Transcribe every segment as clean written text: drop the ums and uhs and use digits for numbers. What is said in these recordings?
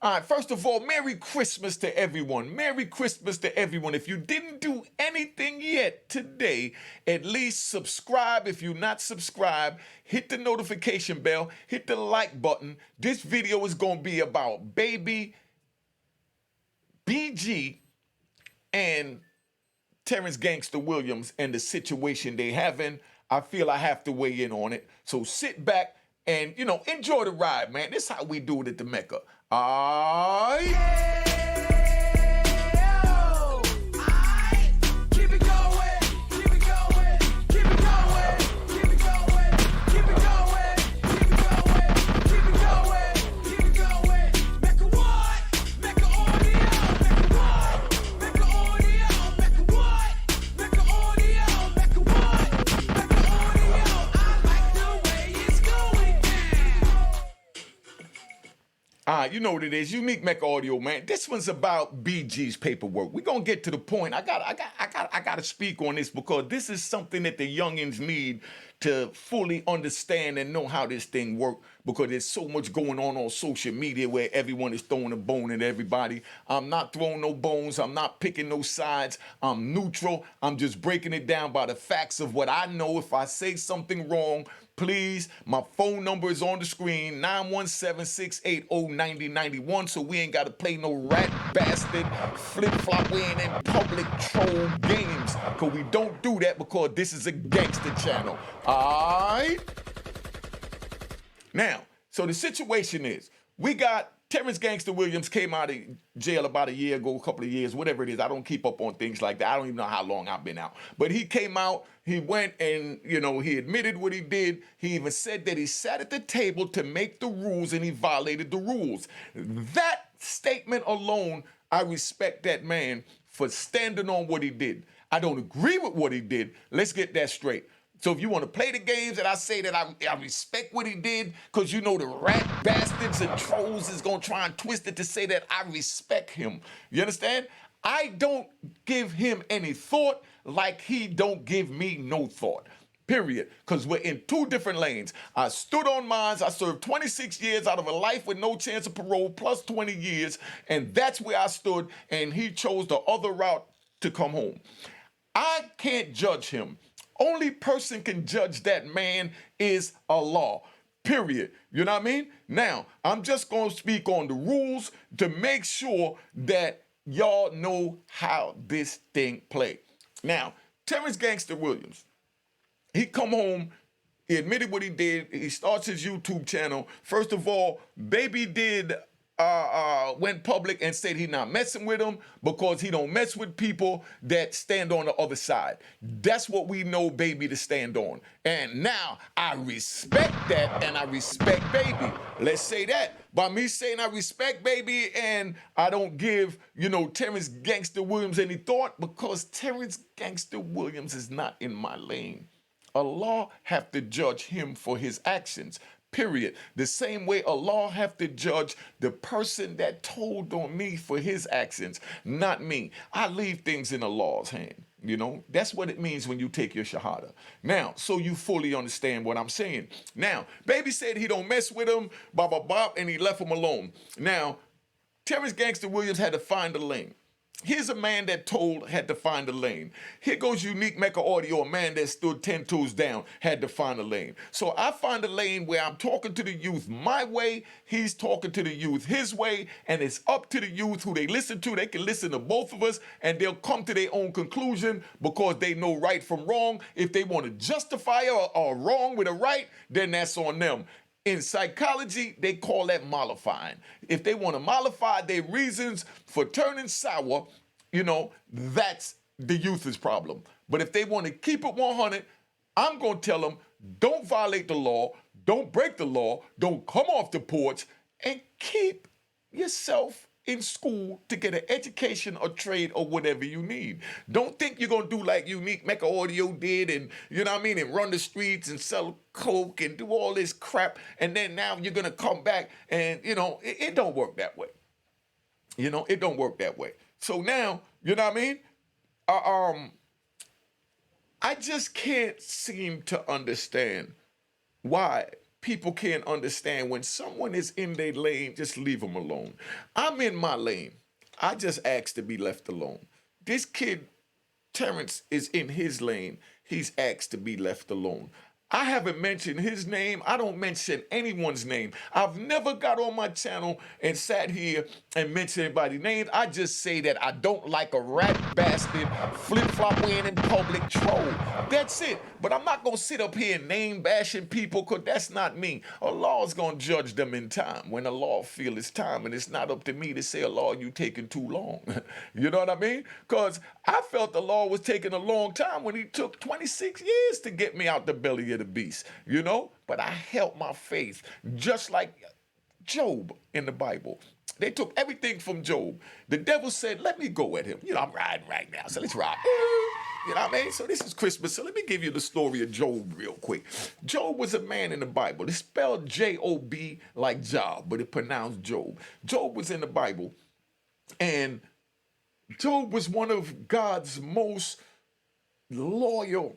All right, first of all, Merry Christmas to everyone. Merry Christmas to everyone. If you didn't do anything yet today, at least subscribe. If you're not subscribed, hit the notification bell, hit the like button. This video is going to be about Baby, BG, and Terrence Gangster Williams and the situation they having. I feel I have to weigh in on it. So sit back and, enjoy the ride, man. This is how we do it at the Mecca. All right. You know what it is, Unique Mecca Audio, man. This one's about BG's paperwork. We're gonna get to the point. I gotta speak on this because this is something that the youngins need to fully understand and know how this thing works, because there's so much going on social media where everyone is throwing a bone at everybody. I'm not throwing no bones. I'm not picking no sides. I'm neutral. I'm just breaking it down by the facts of what I know. If I say something wrong, please, my phone number is on the screen, 917-680-9091, so we ain't got to play no rat bastard, flip-flop, we ain't in public troll games, because we don't do that because this is a gangster channel. All right? Now, so the situation is, we got Terrence Gangster Williams came out of jail about a year ago, a couple of years, whatever it is. I don't keep up on things like that. I don't even know how long I've been out. But he came out, he went and, he admitted what he did. He even said that he sat at the table to make the rules and he violated the rules. That statement alone, I respect that man for standing on what he did. I don't agree with what he did. Let's get that straight. So if you want to play the games that I say that I respect what he did, because the rat bastards and trolls is going to try and twist it to say that I respect him. You understand? I don't give him any thought like he don't give me no thought. Period. Because we're in two different lanes. I stood on mine. I served 26 years out of a life with no chance of parole, plus 20 years. And that's where I stood. And he chose the other route to come home. I can't judge him. Only person can judge that man is Allah, period. You know what I mean? Now, I'm just going to speak on the rules to make sure that y'all know how this thing play. Now, Terrence Gangster Williams, he come home, he admitted what he did, he starts his YouTube channel. First of all, Baby went public and said he not messing with him because he don't mess with people that stand on the other side. That's what we know Baby to stand on. And now I respect that and I respect Baby. Let's say that. By me saying I respect Baby and I don't give, Terrence Gangster Williams any thought, because Terrence Gangster Williams is not in my lane. Allah have to judge him for his actions. Period. The same way Allah have to judge the person that told on me for his actions, not me. I leave things in Allah's hand. That's what it means when you take your shahada. Now, so you fully understand what I'm saying. Now, Baby said he don't mess with him, blah, blah, blah, and he left him alone. Now, Terrence Gangster Williams had to find a lane. Here's a man that had to find a lane. Here goes Unique Mecca Audio, a man that stood 10 toes down, had to find a lane. So I find a lane where I'm talking to the youth my way, he's talking to the youth his way, and it's up to the youth who they listen to. They can listen to both of us, and they'll come to their own conclusion because they know right from wrong. If they want to justify or wrong with a right, then that's on them. In psychology, they call that mollifying. If they want to mollify their reasons for turning sour, that's the youth's problem. But if they want to keep it 100, I'm going to tell them, don't violate the law, don't break the law, don't come off the porch, and keep yourself in school to get an education or trade or whatever you need. Don't think you're going to do like Unique Mecca Audio did and, and run the streets and sell coke and do all this crap, and then now you're going to come back and, it don't work that way. It don't work that way. So now, I just can't seem to understand why people can't understand when someone is in their lane, just leave them alone. I'm in my lane. I just asked to be left alone. This kid, Terrence, is in his lane. He's asked to be left alone. I haven't mentioned his name. I don't mention anyone's name. I've never got on my channel and sat here and mentioned anybody's name. I just say that I don't like a rat bastard, flip-flop wearing in public troll. That's it. But I'm not going to sit up here name bashing people because that's not me. Allah is going to judge them in time when Allah feel it's time. And it's not up to me to say, Allah, you taking too long. You know what I mean? Because I felt the law was taking a long time when he took 26 years to get me out the belly of the beast, you know? But I held my faith, just like Job in the Bible. They took everything from Job. The devil said, let me go at him. You know, I'm riding right now, so let's ride. You know what I mean? So this is Christmas, so let me give you the story of Job real quick. Job was a man in the Bible. It's spelled J-O-B like Job, but it pronounced Job. Job was in the Bible, and Job was one of God's most loyal,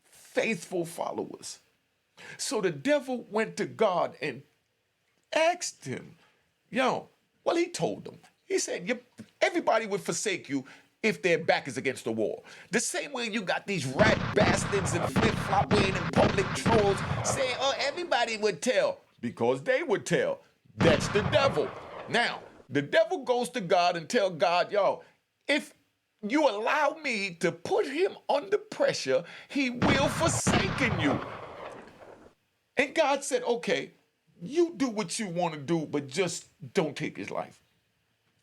faithful followers. So the devil went to God and asked him, well, he told them. He said, everybody would forsake you if their back is against the wall. The same way you got these rat bastards and flip-flop wearing in public trolls saying, everybody would tell, because they would tell. That's the devil. Now, the devil goes to God and tell God, if you allow me to put him under pressure, he will forsaken you. And God said, okay, you do what you want to do, but just don't take his life.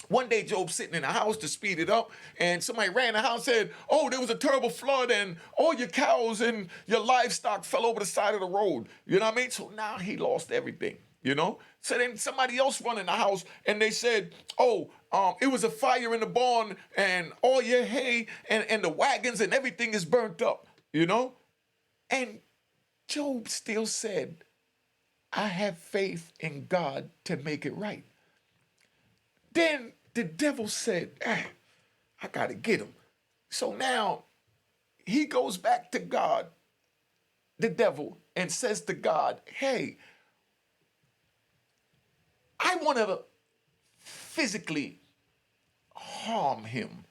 One day, Job's sitting in a house to speed it up, and somebody ran the house and said, there was a terrible flood, and all your cows and your livestock fell over the side of the road. You know what I mean? So now he lost everything, you know? So then somebody else run in the house, and they said, it was a fire in the barn, and all your hay and the wagons and everything is burnt up, you know? And Job still said, I have faith in God to make it right. Then the devil said, I got to get him. So now he goes back to God, the devil, and says to God, hey, I want to physically harm him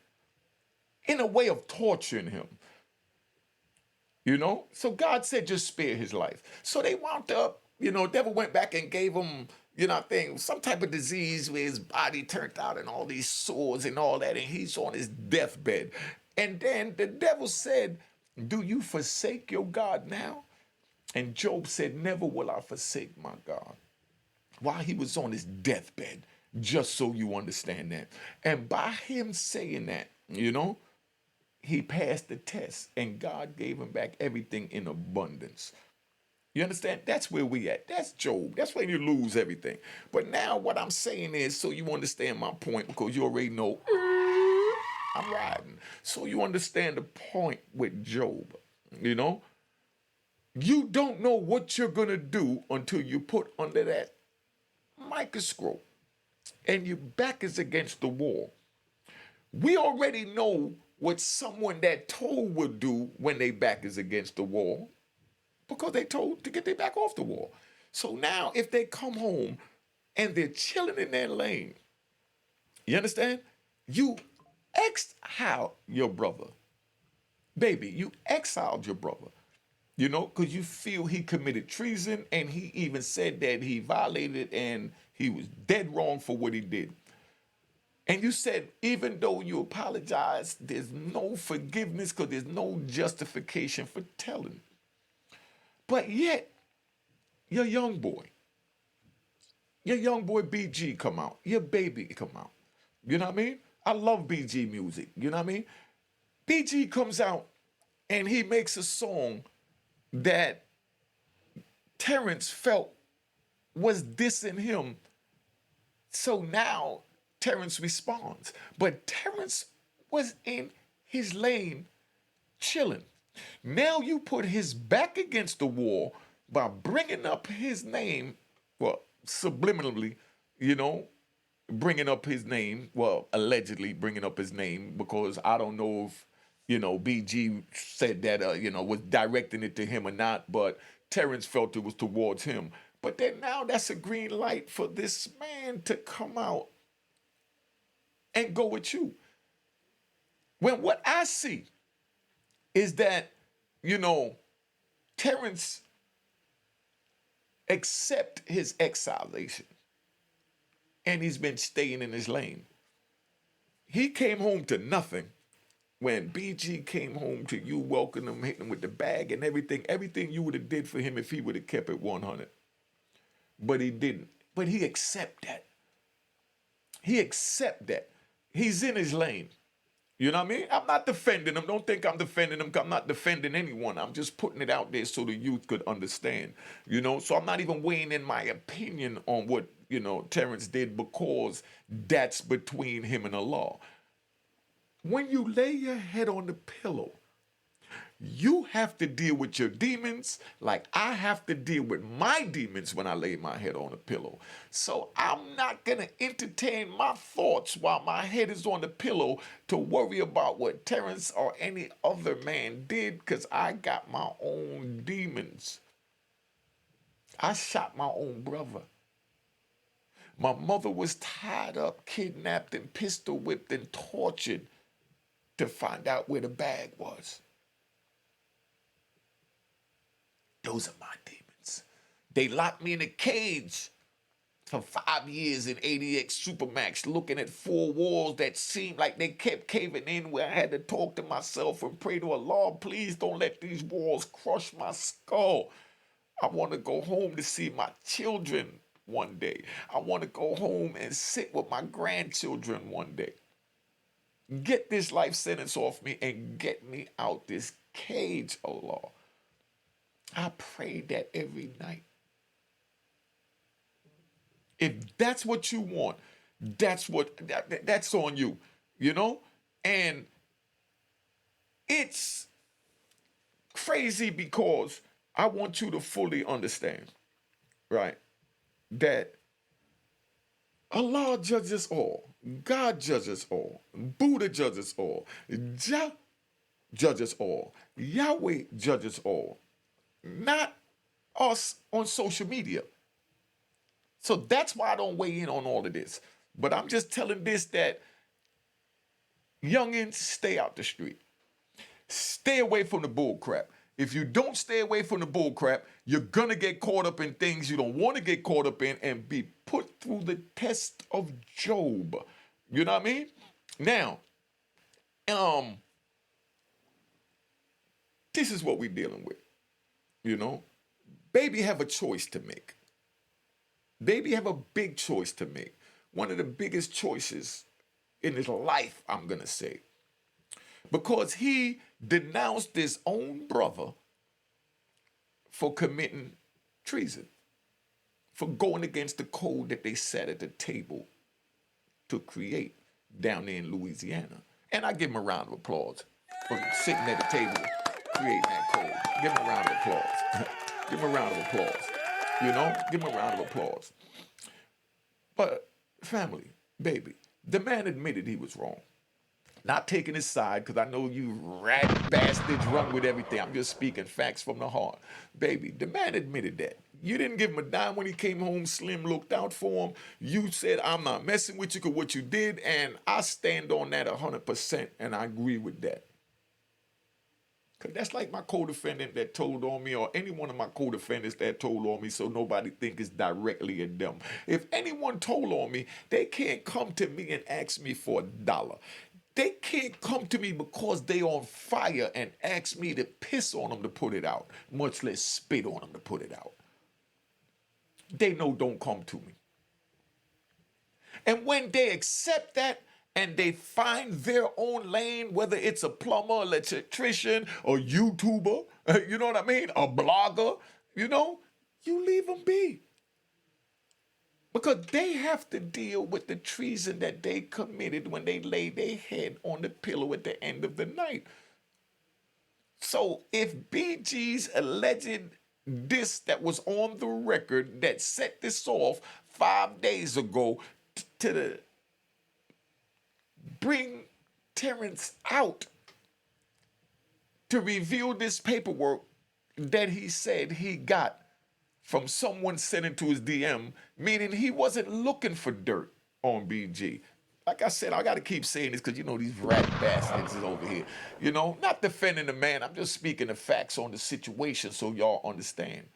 in a way of torturing him. You know? So God said, just spare his life. So they wound up, devil went back and gave him, some type of disease where his body turned out and all these sores and all that, and he's on his deathbed. And then the devil said, do you forsake your God now? And Job said, never will I forsake my God. While he was on his deathbed, just so you understand that. And by him saying that, he passed the test, and God gave him back everything in abundance. You understand? That's where we at. That's Job. That's when you lose everything. But now what I'm saying is, so you understand my point, because you already know I'm riding. So you understand the point with Job, You don't know what you're going to do until you put under that microscope and your back is against the wall. We already know what someone that told would do when their back is against the wall, because they told to get their back off the wall. So now if they come home and they're chilling in their lane, you understand? You exiled your brother. Baby, you exiled your brother, because you feel he committed treason, and he even said that he violated and he was dead wrong for what he did. And you said, even though you apologize, there's no forgiveness because there's no justification for telling. But yet, your young boy BG come out, your baby come out. You know what I mean? I love BG music. You know what I mean? BG comes out and he makes a song that Terrence felt was dissing him. So now Terrence responds. But Terrence was in his lane chilling. Now you put his back against the wall by bringing up his name, well, subliminally, bringing up his name, well, allegedly bringing up his name, because I don't know if, BG said that, was directing it to him or not, but Terrence felt it was towards him. But then now that's a green light for this man to come out and go with you. When what I see is that, you know, Terrence accept his exilation and he's been staying in his lane. He came home to nothing when BG came home to you, welcoming him, hitting him with the bag and everything you would have did for him if he would have kept it 100. But he didn't. But he accept that. He accept that. He's in his lane. You know what I mean? I'm not defending him. Don't think I'm defending him. I'm not defending anyone. I'm just putting it out there so the youth could understand. You know, so I'm not even weighing in my opinion on what, you know, Terrence did, because that's between him and Allah. When you lay your head on the pillow, you have to deal with your demons like I have to deal with my demons when I lay my head on the pillow. So I'm not going to entertain my thoughts while my head is on the pillow to worry about what Terrence or any other man did, because I got my own demons. I shot my own brother. My mother was tied up, kidnapped, and pistol whipped and tortured to find out where the bag was. Those are my demons. They locked me in a cage for 5 years in 80X Supermax, looking at 4 walls that seemed like they kept caving in, where I had to talk to myself and pray to Allah, please don't let these walls crush my skull. I want to go home to see my children one day. I want to go home and sit with my grandchildren one day. Get this life sentence off me and get me out this cage, Allah. I pray that every night. If that's what you want, that's on you, you know? And it's crazy because I want you to fully understand, right, that Allah judges all, God judges all, Buddha judges all, Jah judges all, Yahweh judges all. Not us on social media. So that's why I don't weigh in on all of this. But I'm just telling this that youngins, stay out the street. Stay away from the bull crap. If you don't stay away from the bull crap, you're going to get caught up in things you don't want to get caught up in and be put through the test of Job. You know what I mean? Now, this is what we're dealing with. You know, Baby have a choice to make. Baby have a big choice to make. One of the biggest choices in his life, I'm going to say. Because he denounced his own brother for committing treason. For going against the code that they sat at the table to create down there in Louisiana. And I give him a round of applause for sitting at the table creating that code. Give him a round of applause. Give him a round of applause. You know? Give him a round of applause. But, family, Baby, the man admitted he was wrong. Not taking his side, because I know you rat bastards run with everything. I'm just speaking facts from the heart. Baby, the man admitted that. You didn't give him a dime when he came home. Slim looked out for him. You said, I'm not messing with you because what you did, and I stand on that 100%, and I agree with that. Because that's like my co-defendant that told on me, or any one of my co-defendants that told on me, so nobody think it's directly at them. If anyone told on me, they can't come to me and ask me for $1. They can't come to me because they on fire and ask me to piss on them to put it out, much less spit on them to put it out. They know don't come to me. And when they accept that and they find their own lane, whether it's a plumber, electrician, or YouTuber, you know what I mean, a blogger, you know, you leave them be. Because they have to deal with the treason that they committed when they lay their head on the pillow at the end of the night. So if BG's alleged this that was on the record that set this off 5 days ago to bring Terrence out to reveal this paperwork that he said he got from someone sent into his DM, meaning he wasn't looking for dirt on BG. Like I said, I got to keep saying this because you know these rat bastards is over here. You know, not defending the man. I'm just speaking the facts on the situation so y'all understand.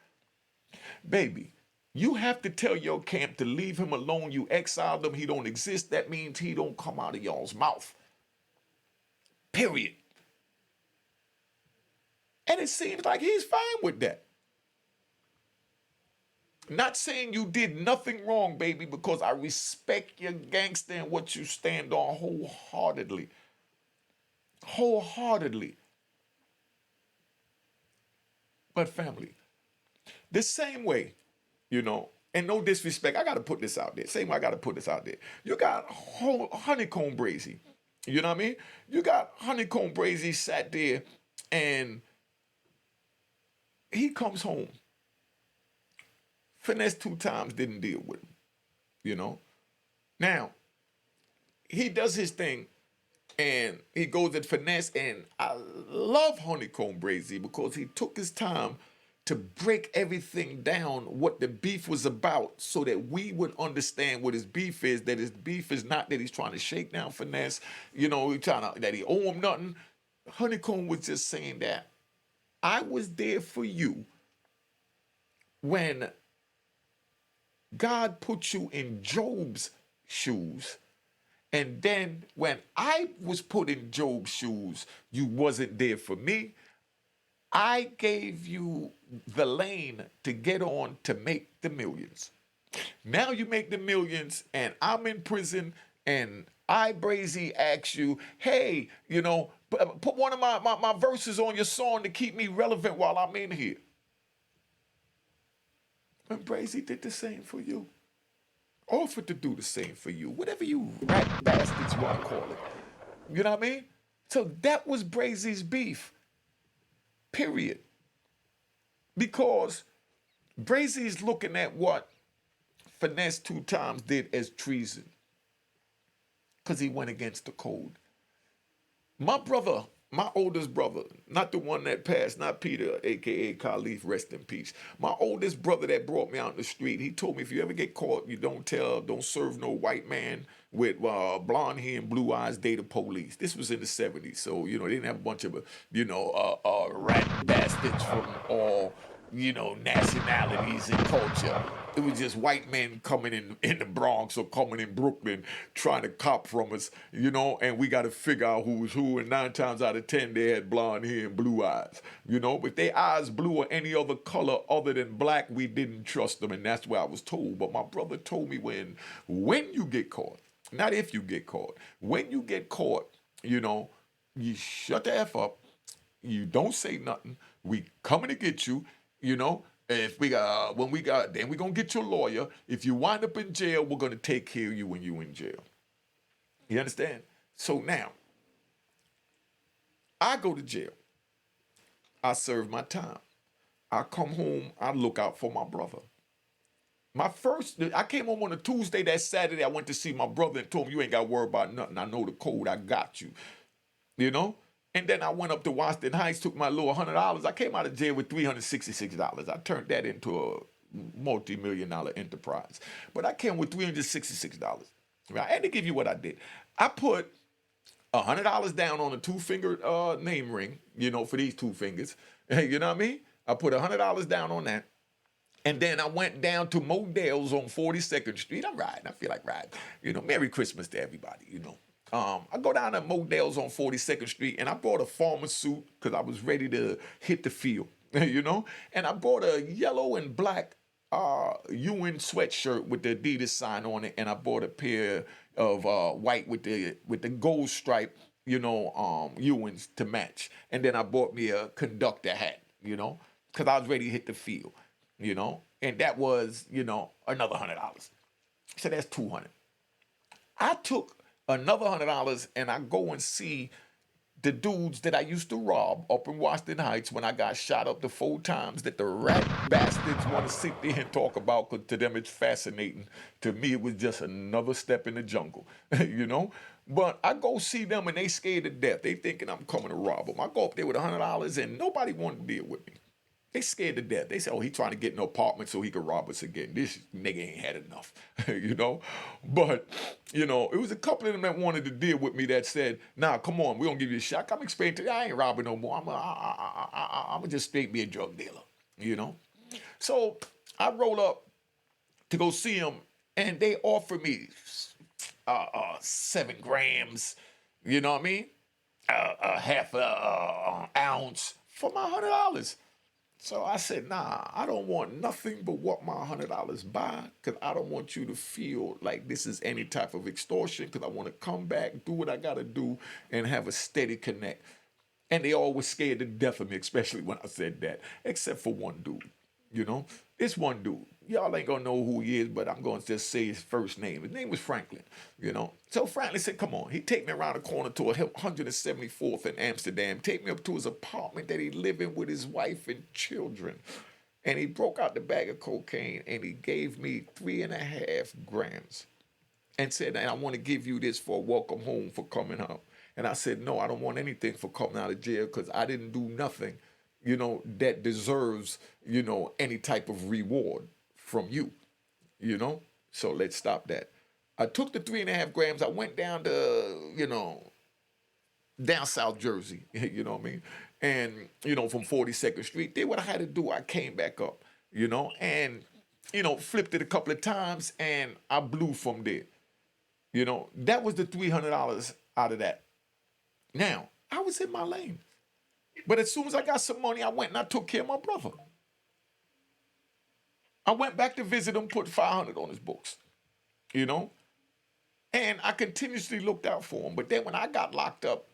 Baby, you have to tell your camp to leave him alone. You exiled him. He don't exist. That means he don't come out of y'all's mouth. Period. And it seems like he's fine with that. Not saying you did nothing wrong, baby, because I respect your gangster and what you stand on wholeheartedly. Wholeheartedly. But family, the same way, you know, and no disrespect, I got to put this out there. Same way I got to put this out there. You got Honeycomb Brazy. You know what I mean? You got Honeycomb Brazy sat there and he comes home. Finesse 2 times didn't deal with him, you know. Now, he does his thing and he goes at Finesse, and I love Honeycomb Brazy because he took his time to break everything down, what the beef was about, so that we would understand what his beef is, that his beef is not that he's trying to shake down Finesse, you know, that he owe him nothing. Honeycomb was just saying that I was there for you when God put you in Job's shoes. And then when I was put in Job's shoes, you wasn't there for me. I gave you the lane to get on to make the millions. Now you make the millions and I'm in prison and I, Brazy, ask you, hey, you know, put one of my verses on your song to keep me relevant while I'm in here. And Brazy did the same for you. Offered to do the same for you. Whatever you rat bastards want to call it. You know what I mean? So that was Brazy's beef. Period. Because Brazy's looking at what Finesse 2 times did as treason. Because he went against the code. My brother, my oldest brother, not the one that passed, not Peter, a.k.a. Khalif, rest in peace. My oldest brother that brought me out in the street, he told me if you ever get caught, you don't serve no white man with blonde hair and blue eyes, they the police. This was in the 70s, so, you know, they didn't have a bunch of, rat bastards from all, you know, nationalities and culture. It was just white men coming in the Bronx or coming in Brooklyn trying to cop from us, you know, and we got to figure out who was who. And 9 times out of 10, they had blonde hair and blue eyes, you know. But their eyes blue or any other color other than black, we didn't trust them. And that's what I was told. But my brother told me when you get caught, not if you get caught, when you get caught, you know, you shut the F up. You don't say nothing. We coming to get you, you know. If we then we're gonna get your lawyer. If you wind up in jail, we're gonna take care of you when you in jail. You understand? So now, I go to jail. I serve my time. I come home. I look out for my brother. I came home on a Tuesday. That Saturday, I went to see my brother and told him, "You ain't got to worry about nothing. I know the code. I got you." You know. And then I went up to Washington Heights, took my little $100. I came out of jail with $366. I turned that into a multi-million-dollar enterprise. But I came with $366. Right? I had to give you what I did. I put $100 down on a 2-finger name ring, you know, for these 2 fingers. You know what I mean? I put $100 down on that. And then I went down to Modell's on 42nd Street. I'm riding. I feel like riding. You know, Merry Christmas to everybody, you know. I go down to Modell's on 42nd Street, and I bought a farmer suit because I was ready to hit the field, you know? And I bought a yellow and black UN sweatshirt with the Adidas sign on it, and I bought a pair of white with the gold stripe, you know, UNs to match. And then I bought me a conductor hat, you know, because I was ready to hit the field, you know? And that was, you know, another $100. So that's $200. I took another $100 and I go and see the dudes that I used to rob up in Washington Heights when I got shot up the 4 times that the rat bastards want to sit there and talk about, because to them it's fascinating. To me, it was just another step in the jungle, you know? But I go see them and they scared to death. They thinking I'm coming to rob them. I go up there with $100 and nobody wanted to deal with me. They scared to death. They said, oh, he trying to get an apartment so he could rob us again. This nigga ain't had enough, you know? But, you know, it was a couple of them that wanted to deal with me that said, nah, come on, we gonna give you a shot. Come explain to you, I ain't robbing no more. I'm gonna just straight be a drug dealer, you know? So I roll up to go see him, and they offer me 7 grams, you know what I mean? A half ounce for my $100. So I said, nah, I don't want nothing but what my $100 buy, because I don't want you to feel like this is any type of extortion, because I want to come back, do what I got to do, and have a steady connect. And they all were scared to death of me, especially when I said that, except for one dude, you know? It's one dude. Y'all ain't gonna know who he is, but I'm gonna just say his first name. His name was Franklin, you know? So Franklin said, come on. He take me around the corner to 174th in Amsterdam, take me up to his apartment that he lived in with his wife and children. And he broke out the bag of cocaine and he gave me 3.5 grams and said, and I want to give you this for a welcome home for coming out. And I said, no, I don't want anything for coming out of jail, because I didn't do nothing, you know, that deserves, you know, any type of reward from you, you know? So let's stop that. I took the 3.5 grams. I went down to, you know, down South Jersey, you know what I mean? And, you know, from 42nd Street, did what I had to do. I came back up, you know, and, you know, flipped it a couple of times and I blew from there. You know, that was the $300 out of that. Now, I was in my lane. But as soon as I got some money, I went and I took care of my brother. I went back to visit him, put 500 on his books, you know? And I continuously looked out for him. But then when I got locked up,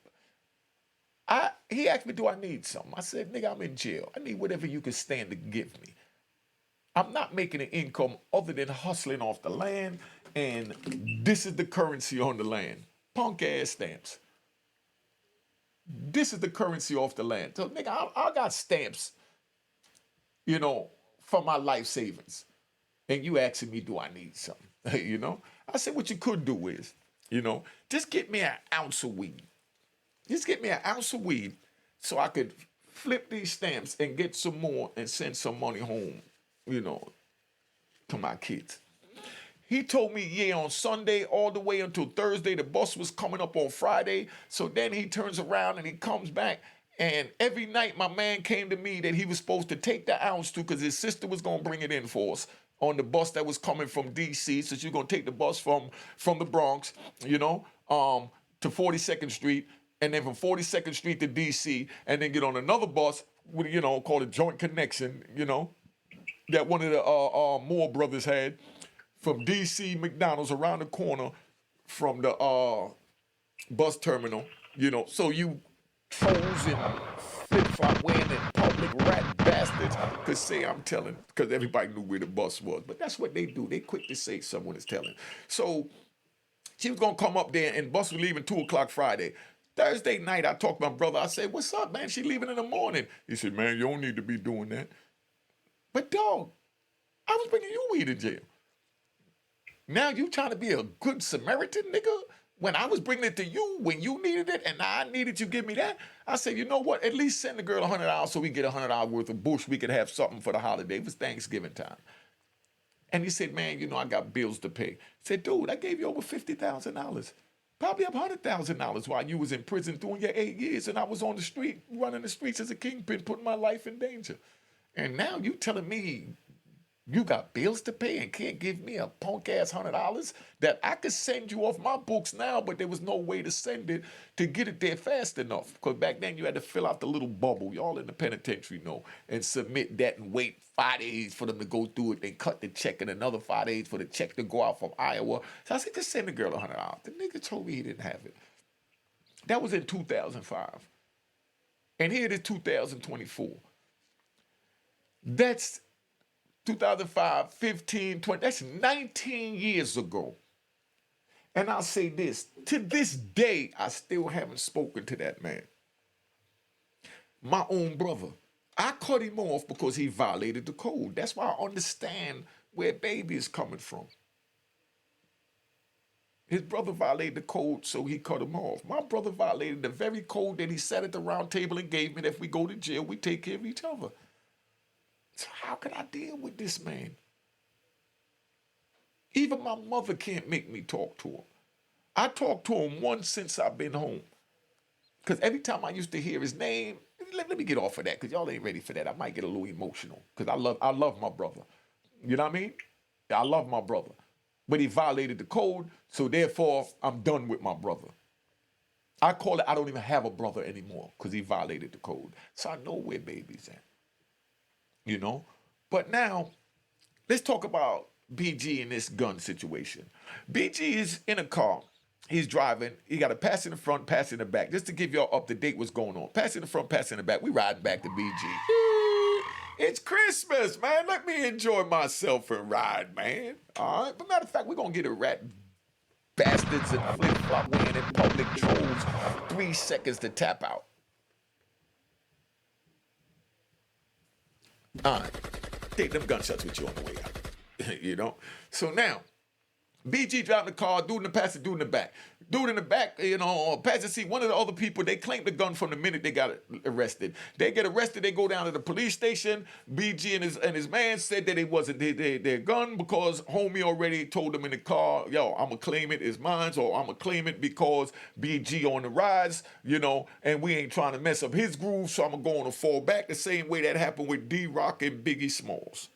he asked me, do I need something? I said, nigga, I'm in jail. I need whatever you can stand to give me. I'm not making an income other than hustling off the land, and this is the currency on the land. Punk ass stamps. This is the currency off the land. So, nigga, I got stamps, you know, for my life savings. And you asking me, do I need something? You know? I said, what you could do is, you know, just get me an ounce of weed. Just get me an ounce of weed so I could flip these stamps and get some more and send some money home, you know, to my kids. He told me, yeah, on Sunday all the way until Thursday. The bus was coming up on Friday. So then he turns around and he comes back. And every night my man came to me that he was supposed to take the ounce to, because his sister was going to bring it in for us on the bus that was coming from D.C. So she's going to take the bus from the Bronx, you know, to 42nd Street. And then from 42nd Street to D.C. And then get on another bus with, you know, called a joint connection, you know, that one of the Moore brothers had, from D.C. McDonald's around the corner from the bus terminal, you know. So you trolls and flip-flop wearing and public rat bastards could say I'm telling, because everybody knew where the bus was. But that's what they do. They quick to say someone is telling. So she was going to come up there, and bus was leaving 2 o'clock Friday. Thursday night, I talked to my brother. I said, what's up, man? She leaving in the morning. He said, man, you don't need to be doing that. But, dog, I was bringing you weed to jail. Now you trying to be a good Samaritan, nigga? When I was bringing it to you, when you needed it, and I needed you to give me that, I said, you know what? At least send the girl $100 so we get $100 worth of bush. We could have something for the holiday. It was Thanksgiving time. And he said, man, you know, I got bills to pay. I said, dude, I gave you over $50,000. Probably up $100,000 while you was in prison doing your 8 years, and I was on the street, running the streets as a kingpin, putting my life in danger. And now you telling me you got bills to pay and can't give me a punk-ass $100 that I could send you off my books now, but there was no way to send it to get it there fast enough. Because back then you had to fill out the little bubble, y'all in the penitentiary know, and submit that and wait 5 days for them to go through it, then cut the check, and another 5 days for the check to go out from Iowa. So I said, just send the girl $100. The nigga told me he didn't have it. That was in 2005. And here it is 2024. That's 2005, 15, 20, that's 19 years ago. And I'll say this, to this day, I still haven't spoken to that man. My own brother. I cut him off because he violated the code. That's why I understand where Baby is coming from. His brother violated the code, so he cut him off. My brother violated the very code that he sat at the round table and gave me that if we go to jail, we take care of each other. So how could I deal with this man? Even my mother can't make me talk to him. I talked to him once since I've been home. Because every time I used to hear his name, let me get off of that because y'all ain't ready for that. I might get a little emotional because I love my brother. You know what I mean? I love my brother. But he violated the code, so therefore I'm done with my brother. I call it I don't even have a brother anymore because he violated the code. So I know where baby's at. You know? But now, let's talk about BG in this gun situation. BG is in a car. He's driving. He got a pass in the front, pass in the back. Just to give y'all up to date what's going on. Pass in the front, pass in the back. We riding back to BG. It's Christmas, man. Let me enjoy myself and ride, man. All right. But matter of fact, we're going to get a rat bastards and flip-flop wearing in public trolls 3 seconds to tap out. All right. Take them gunshots with you on the way out. You know? So now, BG driving the car, dude in the passenger, dude in the back. Dude in the back, you know, passenger seat, one of the other people, they claimed the gun from the minute they got arrested. They get arrested, they go down to the police station. BG and his man said that it wasn't their gun because homie already told them in the car, yo, I'm going to claim it as mine, or I'm going to claim it because BG on the rise, you know, and we ain't trying to mess up his groove, so I'm going to go on a fall back the same way that happened with D-Rock and Biggie Smalls.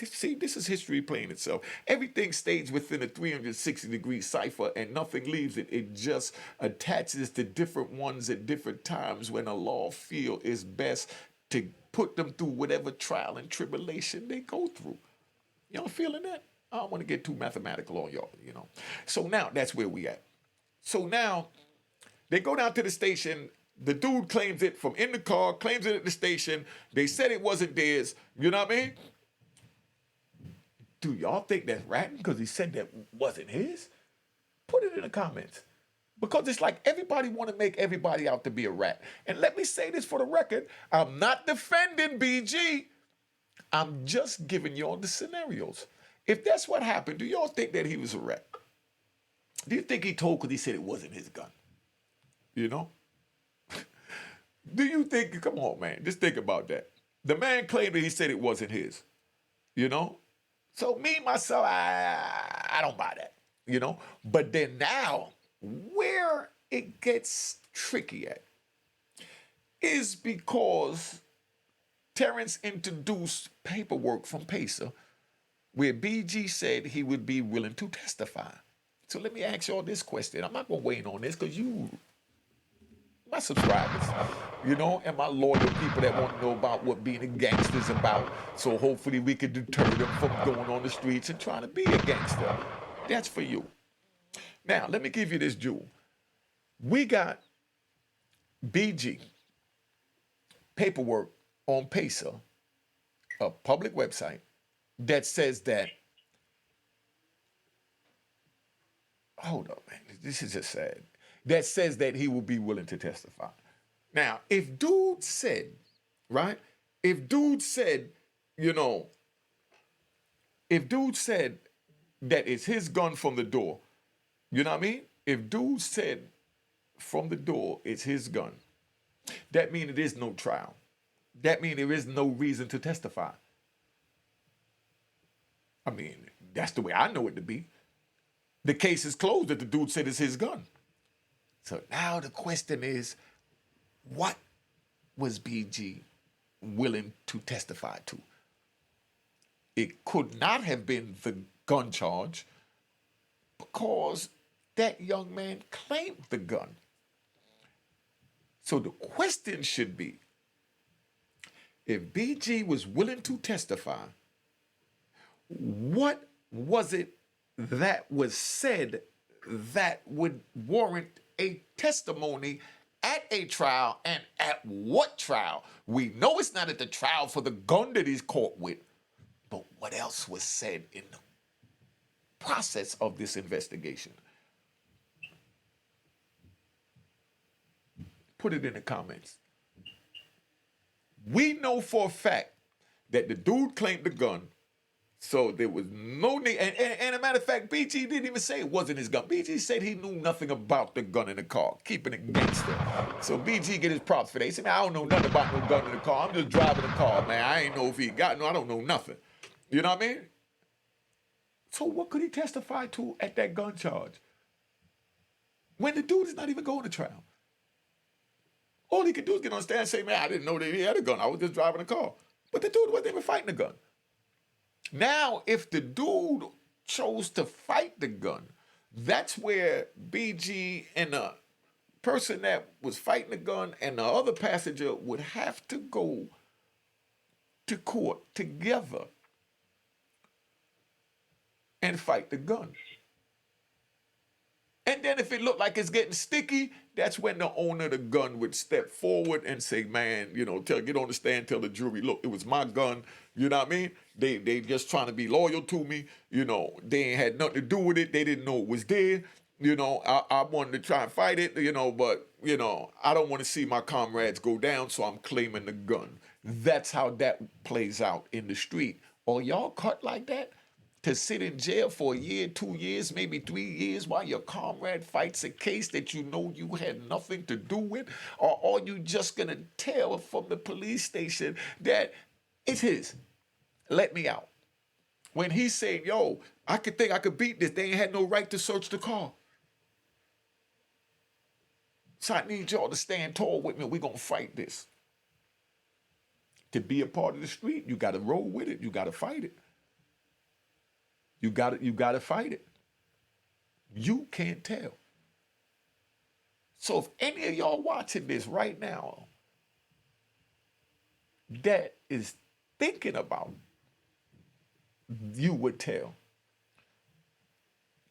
See, this is history playing itself. Everything stays within a 360-degree cipher and nothing leaves it. It just attaches to different ones at different times when a law feel is best to put them through whatever trial and tribulation they go through. Y'all feeling that? I don't want to get too mathematical on y'all, you know. So now that's where we at. So now they go down to the station. The dude claims it from in the car, claims it at the station. They said it wasn't theirs. You know what I mean? Do y'all think that's ratting because he said that wasn't his? Put it in the comments. Because it's like everybody want to make everybody out to be a rat. And let me say this for the record. I'm not defending BG. I'm just giving y'all the scenarios. If that's what happened, do y'all think that he was a rat? Do you think he told because he said it wasn't his gun? You know? Do you think, come on, man, just think about that. The man claimed that he said it wasn't his. You know? So me, myself, I don't buy that, you know? But then now, where it gets tricky at is because Terrence introduced paperwork from Pacer where BG said he would be willing to testify. So let me ask y'all this question. I'm not going to weigh in on this because you, my subscribers, you know, and my loyal people that want to know about what being a gangster is about. So hopefully we can deter them from going on the streets and trying to be a gangster. That's for you. Now, let me give you this jewel. We got BG paperwork on Pacer, a public website, that says that, hold up, man, this is just sad, that says that he will be willing to testify. Now, if dude said, right, if dude said, you know, if dude said that it's his gun from the door, you know what I mean? If dude said from the door it's his gun, that means it is no trial. That means there is no reason to testify. I mean, that's the way I know it to be. The case is closed that the dude said it's his gun. So now the question is, what was BG willing to testify to? It could not have been the gun charge because that young man claimed the gun. So the question should be, if BG was willing to testify, what was it that was said that would warrant a testimony at a trial, and at what trial? We know it's not at the trial for the gun that he's caught with, but what else was said in the process of this investigation? Put it in the comments. We know for a fact that the dude claimed the gun So there was no need. And a matter of fact, BG didn't even say it wasn't his gun. BG said he knew nothing about the gun in the car, keeping it gangster. So BG get his props for that. He said, man, I don't know nothing about no gun in the car. I'm just driving the car, man. I ain't know if he got no, I don't know nothing. You know what I mean? So what could he testify to at that gun charge? When the dude is not even going to trial. All he could do is get on the stand and say, man, I didn't know that he had a gun. I was just driving a car. But the dude wasn't even fighting the gun. Now, if the dude chose to fight the gun, that's where BG and the person that was fighting the gun and the other passenger would have to go to court together and fight the gun. And then if it looked like it's getting sticky, that's when the owner of the gun would step forward and say, man, you know, get on the stand, tell the jury, look, it was my gun. You know what I mean? They just trying to be loyal to me. You know, they ain't had nothing to do with it. They didn't know it was there. You know, I wanted to try and fight it, you know, but, you know, I don't want to see my comrades go down, so I'm claiming the gun. That's how that plays out in the street. Are y'all cut like that? To sit in jail for a year, 2 years, maybe 3 years while your comrade fights a case that you know you had nothing to do with? Or are you just going to tell from the police station that it's his? Let me out. When he's saying, yo, I could think I could beat this. They ain't had no right to search the car. So I need y'all to stand tall with me. We're going to fight this. To be a part of the street, you got to roll with it. You got to fight it. You got to fight it. You can't tell. So if any of y'all watching this right now that is thinking about, you would tell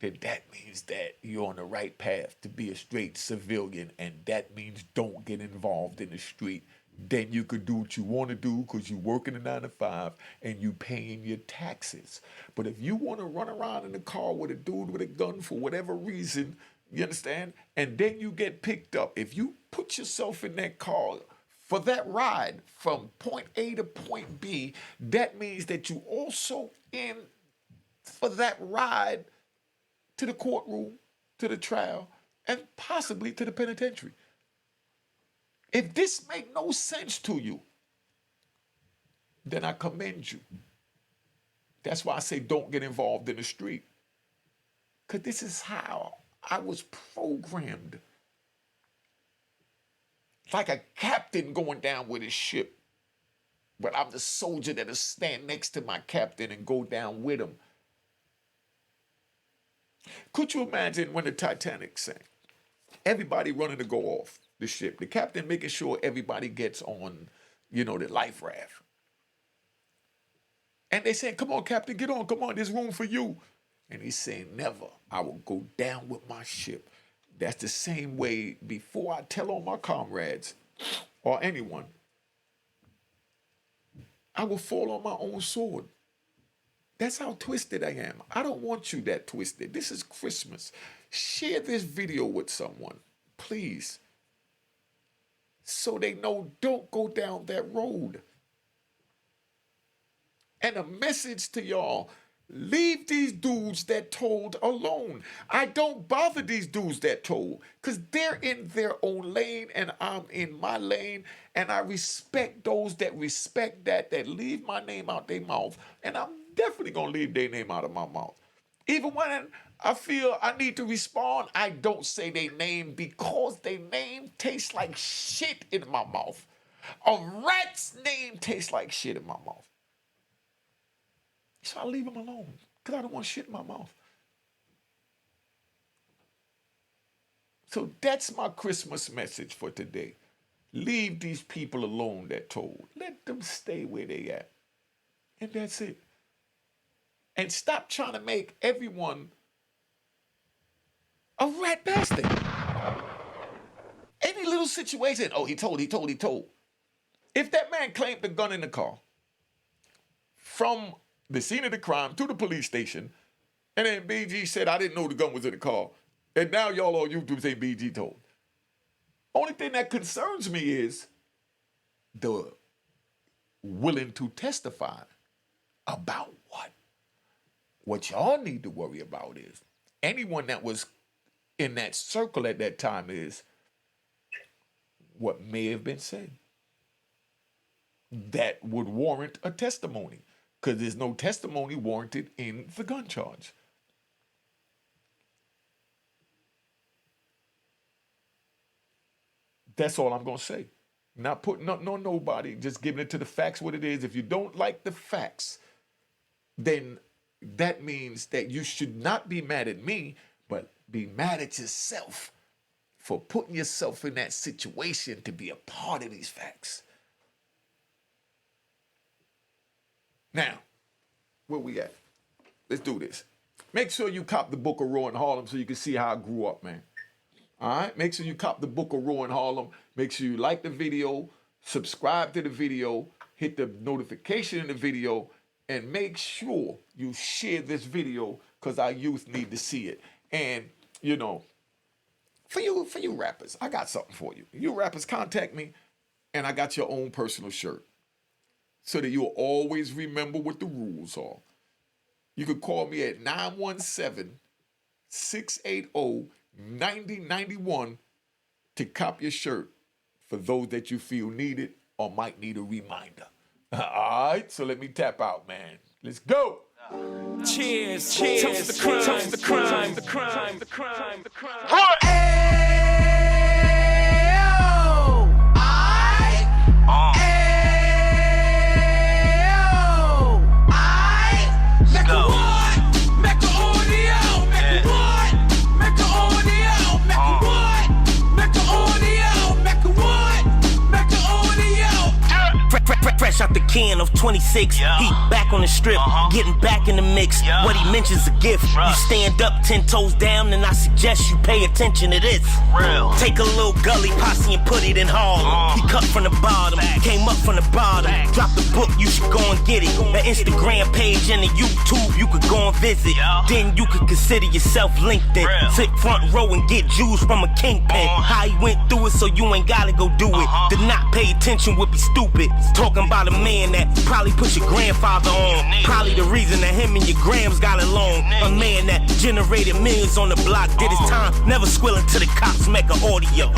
that means that you're on the right path to be a straight civilian, and that means don't get involved in the street. Then you could do what you want to do because you work in a 9 to 5 and you paying your taxes. But if you want to run around in the car with a dude with a gun for whatever reason, you understand? And then you get picked up. If you put yourself in that car for that ride from point A to point B, that means that you also in for that ride to the courtroom, to the trial, and possibly to the penitentiary. If this make no sense to you, then I commend you. That's why I say don't get involved in the street. Because this is how I was programmed. Like a captain going down with his ship. But I'm the soldier that'll stand next to my captain and go down with him. Could you imagine when the Titanic sank? Everybody running to go off the ship. The captain making sure everybody gets on, you know, the life raft. And they saying, come on, Captain, get on, come on, there's room for you. And he's saying, never, I will go down with my ship. That's the same way before I tell all my comrades or anyone, I will fall on my own sword. That's how twisted I am. I don't want you that twisted. This is Christmas. Share this video with someone, please. So they know don't go down that road. And a message to y'all, leave these dudes that told alone. I don't bother these dudes that told because they're in their own lane and I'm in my lane. And I respect those that respect that leave my name out their mouth. And I'm definitely going to leave their name out of my mouth. Even when I feel I need to respond, I don't say their name because their name tastes like shit in my mouth. A rat's name tastes like shit in my mouth. So I leave them alone because I don't want shit in my mouth. So that's my Christmas message for today. Leave these people alone that told. Let them stay where they at. And that's it. And stop trying to make everyone a rat bastard. Any little situation, oh, he told. If that man claimed the gun in the car from the scene of the crime to the police station, and then BG said, I didn't know the gun was in the car, and now y'all on YouTube say BG told. Only thing that concerns me is the willing to testify about what? What y'all need to worry about is anyone that was in that circle at that time is what may have been said that would warrant a testimony, because there's no testimony warranted in the gun charge. That's all I'm going to say. Not putting nothing on nobody, just giving it to the facts what it is. If you don't like the facts, then that means that you should not be mad at me, but be mad at yourself for putting yourself in that situation to be a part of these facts. Now, where we at? Let's do this. Make sure you cop the book of Raw in Harlem so you can see how I grew up, man. All right? Make sure you cop the book of Raw in Harlem. Make sure you like the video, subscribe to the video, hit the notification in the video, and make sure you share this video because our youth need to see it. And, you know, for you rappers, I got something for you. You rappers, contact me, and I got your own personal shirt so that you'll always remember what the rules are. You can call me at 917-680-9091 to cop your shirt for those that you feel need it or might need a reminder. All right, so let me tap out, man. Let's go. Cheers, cheers, toast the crime, toast the crime, the crime, the crime, the crime. What? Fresh out the can of 26, yeah. He back on the strip, getting back in the mix. Yeah. What he mentions a gift. You stand up 10 toes down, and I suggest you pay attention to this. Real. Take a little gully posse and put it in Harlem. He cut from the bottom, came up from the bottom. Drop the book, you should go and get it. The Instagram page and the YouTube, you could go and visit. Yeah. Then you could consider yourself LinkedIn. Sit front row and get Jews from a kingpin. How he went through it, so you ain't gotta go do it. To not pay attention would be stupid. Talking about a man that probably put your grandfather on. Probably the reason that him and your grams got along. A man that generated millions on the block, did his time, never squilling to the cops, make an audio.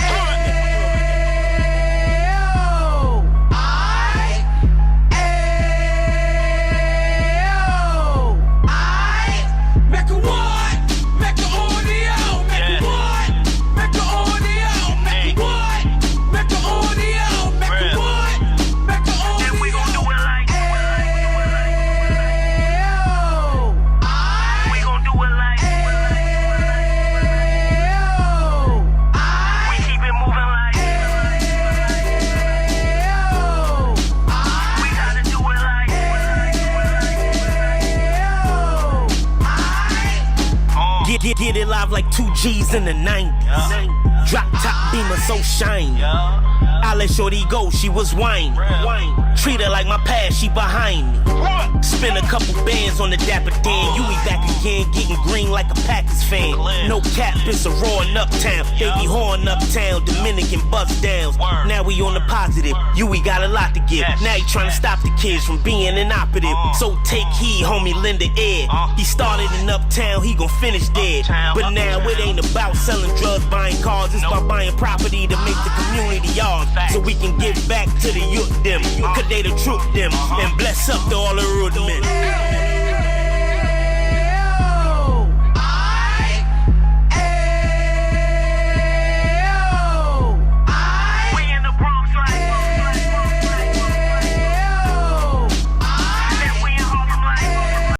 Get it live like 2 G's in the 90s. Drop top beamer so shiny. I let shorty go, she was whining. Treat her like my past, she behind me. Spend a couple bands on the Dapper Dan. You be back again, getting green like a Packers fan. No cap, it's a roaring uptown. They be horn uptown, Dominican bust downs. Now we on the positive, we got a lot to give. Now he trying to stop the kids from being inoperative. So take heed, homie, lend a ear. He started in uptown, he gon' finish dead. But now it ain't about selling drugs, buying cars. It's about buying property to make the community ours. So we can give back to the youth them. Cause they the truth them. And bless up to all the road men.